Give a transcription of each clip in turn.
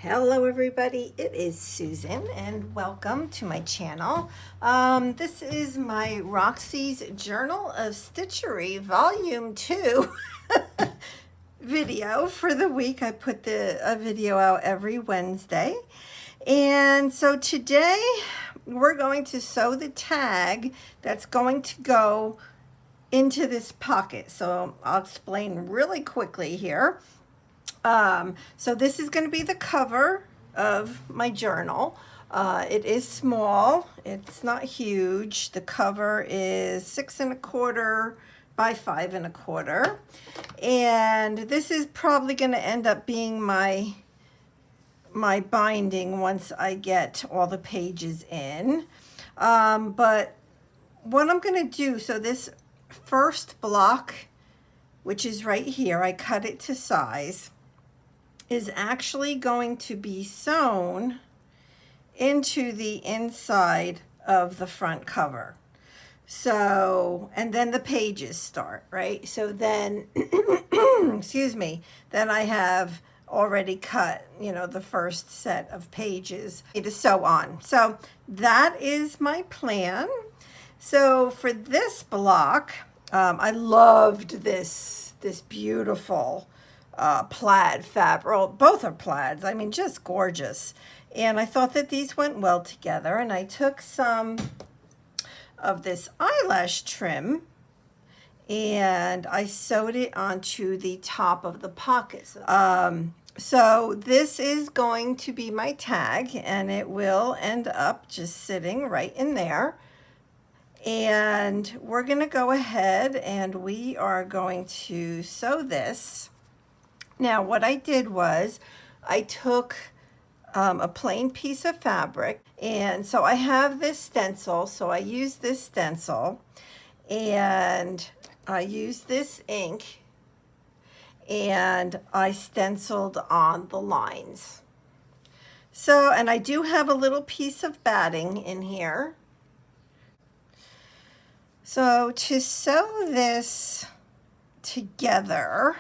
Hello everybody, it is Susan and welcome to my channel. This is my Roxy's Journal of Stitchery Volume 2 video for the week. I put a video out every Wednesday. And so today we're going to sew the tag that's going to go into this pocket. So I'll explain really quickly here. So this is going to be the cover of my journal. It is small, it's not huge. The cover is 6 1/4 by 5 1/4, and this is probably going to end up being my binding once I get all the pages in. But what I'm going to do, so this first block, which is right here, I cut it to size, is actually going to be sewn into the inside of the front cover. So, and then the pages start, right? So then, excuse me, then I have already cut, the first set of pages to sew on. So that is my plan. So for this block, I loved this beautiful plaid fabric. Well, both are plaids. I mean, just gorgeous. And I thought that these went well together. And I took some of this eyelash trim and I sewed it onto the top of the pocket. So this is going to be my tag, and it will end up just sitting right in there. And we're going to go ahead and we are going to sew this. Now, what I did was I took a plain piece of fabric, and so I have this stencil, so I used this stencil, and I used this ink, and I stenciled on the lines. So, and I do have a little piece of batting in here. So to sew this together,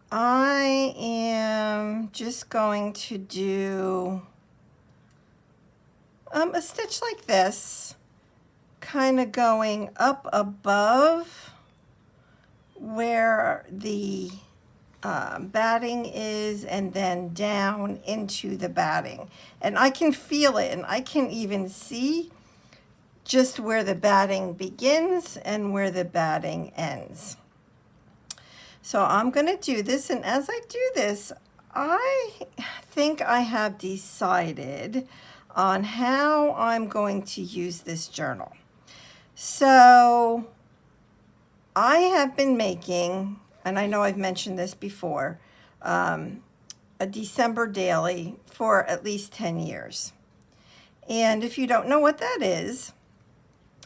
I am just going to do a stitch like this, kind of going up above where the batting is, and then down into the batting. And I can feel it, and I can even see just where the batting begins and where the batting ends. So I'm going to do this, and as I do this, I think I have decided on how I'm going to use this journal. So I have been making, and I know I've mentioned this before, a December daily for at least 10 years. And if you don't know what that is,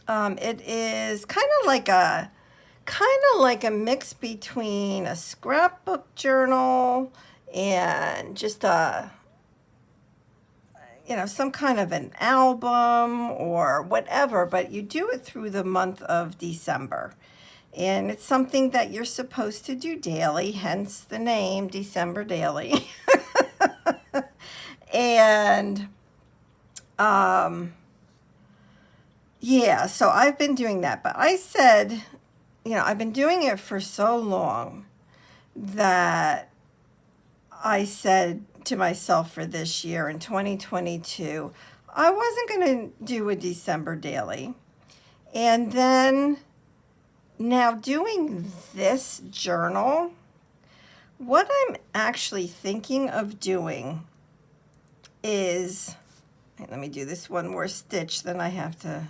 it is kind of like a mix between a scrapbook journal and just some kind of an album or whatever, but you do it through the month of December. And it's something that you're supposed to do daily, hence the name December Daily. And yeah, so I've been doing that, but I said, I've been doing it for so long that I said to myself for this year in 2022, I wasn't going to do a December daily. And then now doing this journal, what I'm actually thinking of doing is, let me do this one more stitch, then I have to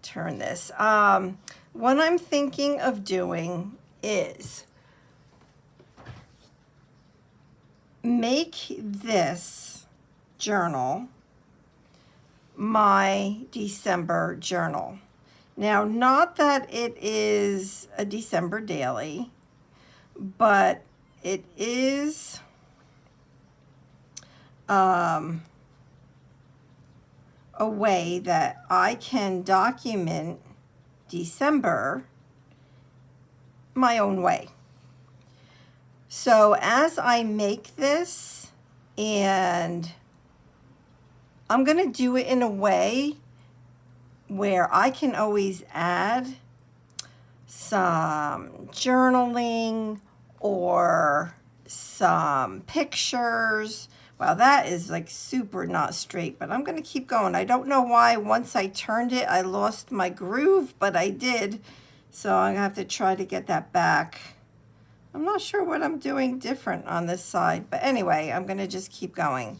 turn this. What I'm thinking of doing is make this journal my December journal. Now, not that it is a December daily, but it is a way that I can document December my own way. So as I make this, and I'm going to do it in a way where I can always add some journaling or some pictures. Wow, that is like super not straight, but I'm going to keep going. I don't know why once I turned it, I lost my groove, but I did. So I'm going to have to try to get that back. I'm not sure what I'm doing different on this side, but anyway, I'm going to just keep going.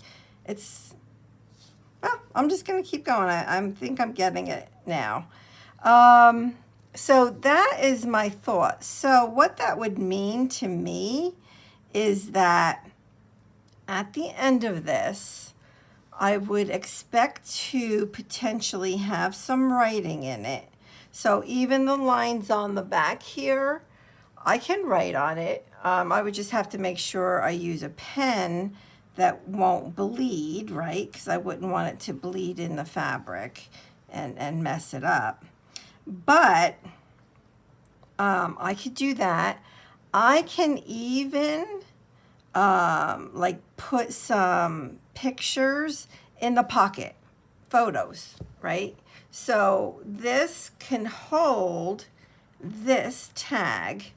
Well, I'm just going to keep going. I think I'm getting it now. So that is my thought. So what that would mean to me is that at the end of this, I would expect to potentially have some writing in it. So even the lines on the back here, I can write on it. I would just have to make sure I use a pen that won't bleed, right? Because I wouldn't want it to bleed in the fabric and mess it up. But I could do that. I can even like put some pictures in the pocket, photos, right? So this can hold this tag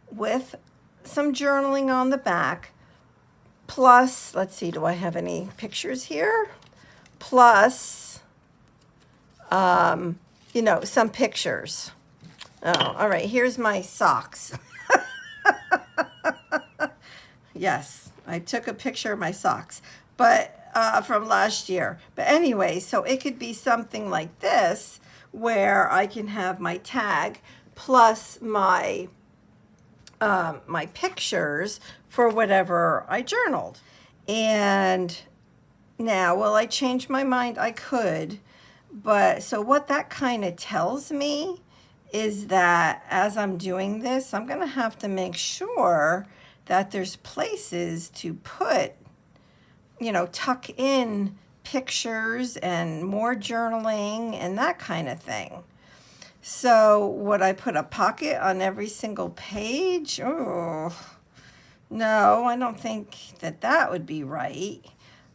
with some journaling on the back, plus, let's see, do I have any pictures here? Plus, you know, some pictures. Oh, all right, here's my socks. Yes, I took a picture of my socks, but from last year. But anyway, so it could be something like this, where I can have my tag plus my my pictures for whatever I journaled. And now, will I change my mind? I could. But so what that kind of tells me is that as I'm doing this, I'm going to have to make sure that there's places to put, you know, tuck in pictures and more journaling and that kind of thing. So would I put a pocket on every single page? Oh, no, I don't think that that would be right.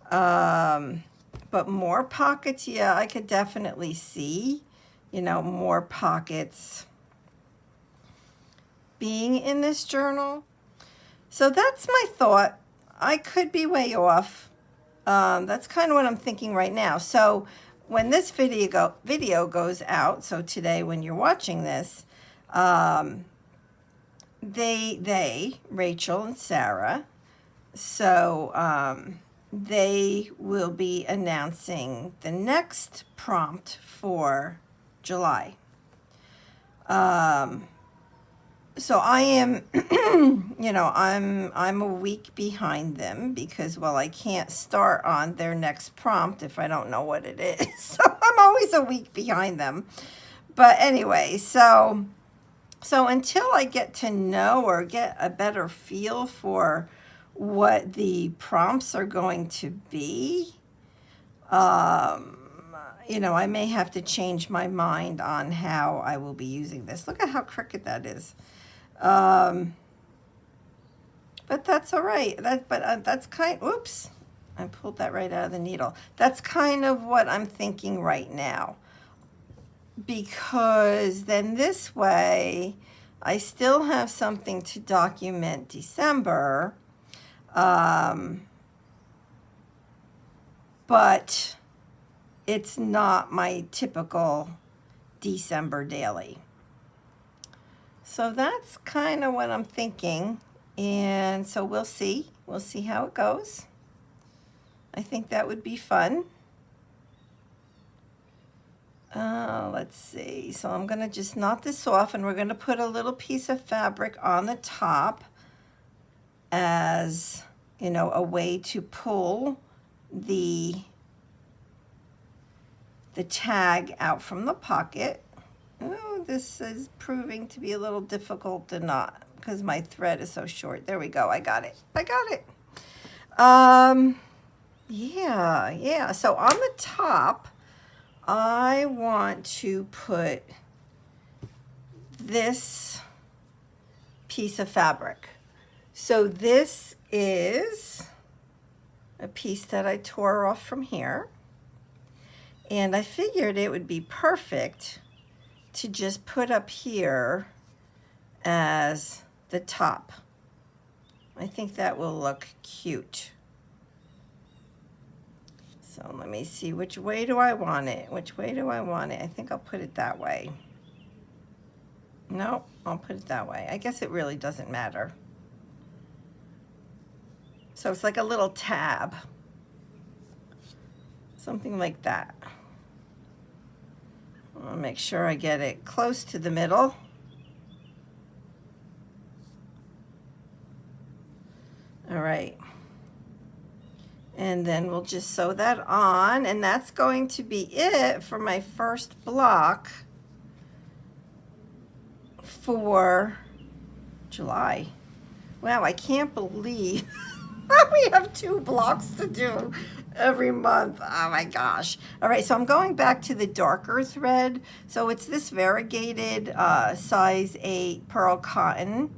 But more pockets, yeah, I could definitely see, you know, more pockets being in this journal. So that's my thought. I could be way off. That's kind of what I'm thinking right now. So when this video goes out, so today when you're watching this, Rachel and Sarah, so they will be announcing the next prompt for July. So I am, you know, I'm a week behind them because, well, I can't start on their next prompt if I don't know what it is. So I'm always a week behind them. But anyway, so until I get to know or get a better feel for what the prompts are going to be, you know, I may have to change my mind on how I will be using this. Look at how crooked that is. But that's all right. That's oops, I pulled that right out of the needle. That's kind of what I'm thinking right now. Because then this way, I still have something to document December, but it's not my typical December daily. So that's kind of what I'm thinking, and so we'll see how it goes. I think that would be fun. Let's see. So I'm going to just knot this off, and we're going to put a little piece of fabric on the top as, you know, a way to pull the tag out from the pocket. Oh, this is proving to be a little difficult to knot because my thread is so short. There we go. I got it. Yeah. So on the top, I want to put this piece of fabric. So this is a piece that I tore off from here. And I figured it would be perfect to just put up here as the top. I think that will look cute. So let me see, which way do I want it? Which way do I want it? I think I'll put it that way. No, I'll put it that way. I guess it really doesn't matter. So it's like a little tab. Something like that. I'll make sure I get it close to the middle. All right. And then we'll just sew that on, and that's going to be it for my first block for July. Wow, I can't believe we have 2 blocks to do every month. Oh my gosh. All right, so I'm going back to the darker thread. So it's this variegated size 8 pearl cotton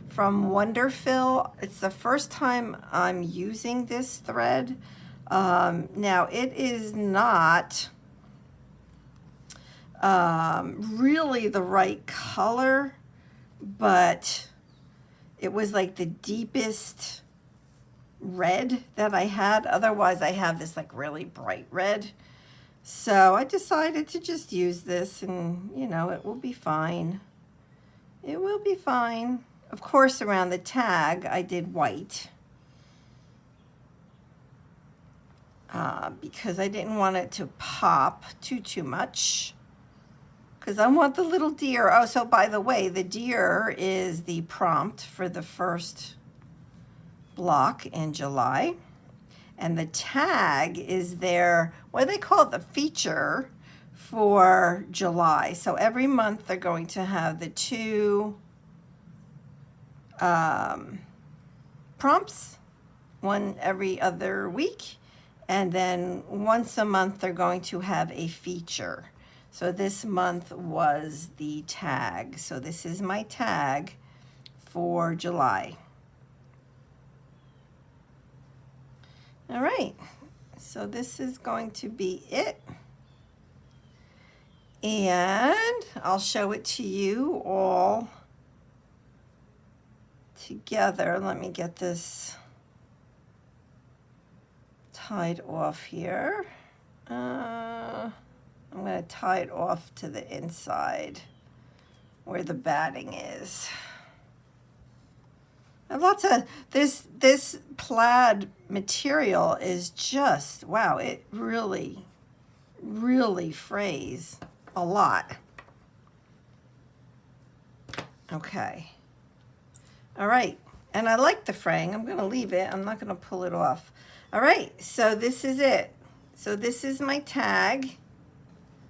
from Wonderfill. It's the first time I'm using this thread. Now it is not really the right color, but it was like the deepest red that I had. Otherwise I have this like really bright red. So I decided to just use this, and you know, it will be fine. It will be fine. Of course, around the tag I did white because I didn't want it to pop too much, because I want the little deer. Oh, so by the way, the deer is the prompt for the first block in July, and the tag is their, what do they call it, the feature for July. So every month they're going to have the 2 prompts, one every other week, and then once a month they're going to have a feature. So this month was the tag. So this is my tag for July. All right, so this is going to be it. And I'll show it to you all together. Let me get this tied off here. I'm going to tie it off to the inside where the batting is. And lots of this plaid material is just, wow, it really frays a lot. Okay. All right, and I like the fraying. I'm going to leave it. I'm not going to pull it off. All right, so this is it. So this is my tag,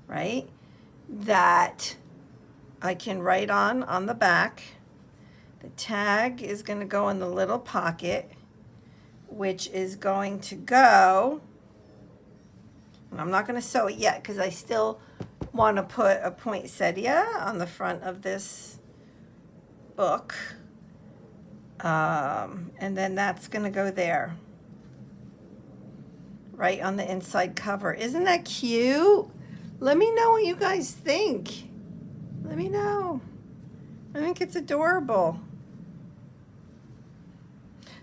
right, that I can write on the back. The tag is going to go in the little pocket, which is going to go, and I'm not going to sew it yet because I still want to put a poinsettia on the front of this book. And then that's going to go there, right on the inside cover. Isn't that cute? Let me know what you guys think. Let me know. I think it's adorable.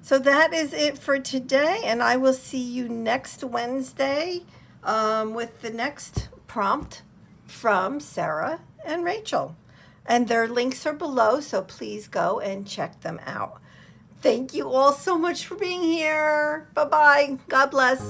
So that is it for today, and I will see you next Wednesday with the next prompt from Sarah and Rachel. And their links are below, so please go and check them out. Thank you all so much for being here. Bye-bye. God bless.